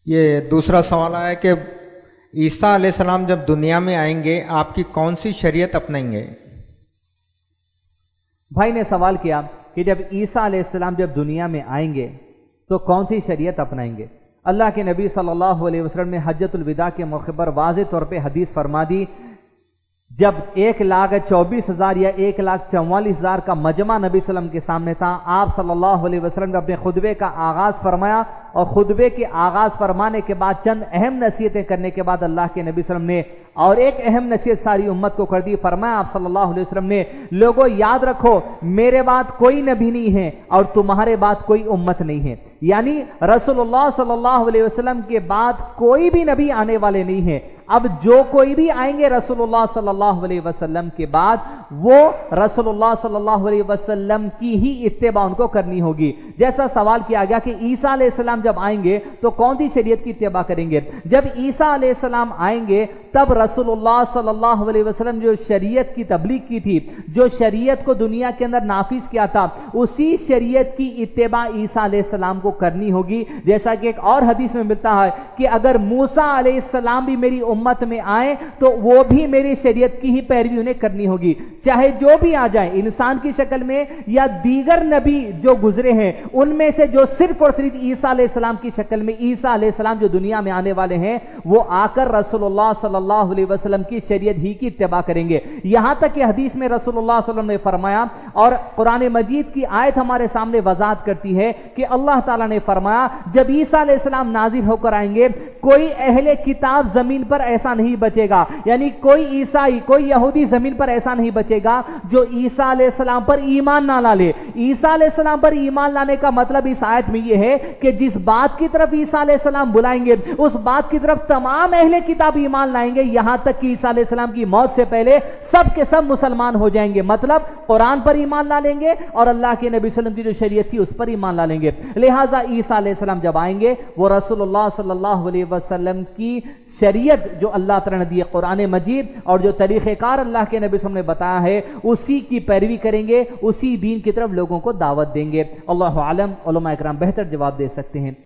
یہ دوسرا سوال ہے کہ عیسیٰ علیہ السلام جب دنیا میں آئیں گے آپ کی کون سی شریعت اپنائیں گے؟ بھائی نے سوال کیا کہ جب عیسیٰ علیہ السلام جب دنیا میں آئیں گے تو کون سی شریعت اپنائیں گے؟ اللہ کے نبی صلی اللہ علیہ وسلم نے حجۃ الوداع کے موقع پر واضح طور پہ حدیث فرما دی، جب 1,24,000 یا 1,44,000 کا مجمع نبی صلی اللہ علیہ وسلم کے سامنے تھا، آپ صلی اللہ علیہ وسلم نے اپنے خطبے کا آغاز فرمایا، اور خطبے کے آغاز فرمانے کے بعد چند اہم نصیحتیں کرنے کے بعد اللہ کے نبی صلی اللہ علیہ وسلم نے اور ایک اہم نصیحت ساری امت کو کر دی۔ فرمایا آپ صلی اللہ علیہ وسلم نے، لوگوں یاد رکھو میرے بعد کوئی نبی نہیں ہے اور تمہارے بعد کوئی امت نہیں ہے، یعنی رسول اللہ صلی اللہ علیہ وسلم کے بعد کوئی بھی نبی آنے والے نہیں ہیں۔ اب جو کوئی بھی آئیں گے رسول اللہ صلی اللہ علیہ وسلم کے بعد، وہ رسول اللہ صلی اللہ علیہ وسلم کی ہی اتباع ان کو کرنی ہوگی۔ جیسا سوال کیا گیا کہ عیسیٰ علیہ السلام جب آئیں گے تو کون سی شریعت کی اتباع کریں گے؟ جب عیسیٰ علیہ السلام آئیں گے تب رسول اللہ صلی اللہ علیہ وسلم جو شریعت کی تبلیغ کی تھی، جو شریعت کو دنیا کے اندر نافذ کیا تھا، اسی شریعت کی اتباع عیسیٰ علیہ السلام کو کرنی ہوگی۔ جیسا کہ ایک اور حدیث میں ملتا ہے کہ اگر موسیٰ علیہ السلام بھی میری امت میں آئیں تو وہ بھی میری شریعت کی ہی پیروی انہیں کرنی ہوگی، چاہے جو بھی آ جائیں، انسان کی شکل میں یا دیگر نبی جو گزرے ہیں ان میں سے جو صرف اور صرف عیسیٰ علیہ السلام کی شکل میں، عیسیٰ علیہ السلام جو دنیا میں آنے والے ہیں، وہ آ کر رسول اللہ صلی اللہ علیہ وسلم کی شریعت ہی کی اتباع کریں گے۔ یہاں تک کہ حدیث میں رسول اللہ صلی اللہ علیہ وسلم نے فرمایا، اور قرآن مجید کی آیت ہمارے سامنے وضاحت کرتی ہے کہ اللہ تعالیٰ نے فرمایا جب عیسیٰ علیہ السلام نازل ہو کر آئیں گے، کوئی اہل کتاب زمین پر ایسا نہیں بچے گا، یعنی کوئی عیسائی، کوئی یہودی زمین پر ایسا نہیں بچے گا جو عیسیٰ علیہ السلام پر ایمان نہ لا لے۔ عیسیٰ علیہ السلام پر ایمان لانے کا مطلب اس آیت میں یہ ہے کہ جس بات کی طرف عیسیٰ علیہ السلام بلائیں گے اس بات کی طرف تمام اہل کتاب ایمان لائیں گے، یہاں تک کہ عیسیٰ علیہ السلام کی موت سے پہلے سب کے سب مسلمان ہو جائیں گے۔ مطلب قرآن پر ایمان لا لیں گے اور اللہ کے نبی صلی اللہ علیہ وسلم کی جو شریعت تھی اس پر ایمان لا لیں گے۔ لہٰذا عیسیٰ علیہ السلام جب آئیں گے وہ رسول اللہ صلی اللہ علیہ وسلم کی شریعت جو اللہ تعالیٰ نے دی ہے، قرآن مجید، اور جو طریقہ کار اللہ کے نبی صلی اللہ علیہ وسلم نے بتایا ہے، اسی کی پیروی کریں گے، اسی دین کی طرف لوگوں کو دعوت دیں گے۔ اللہ عالم، علماء اکرام بہتر جواب دے سکتے ہیں۔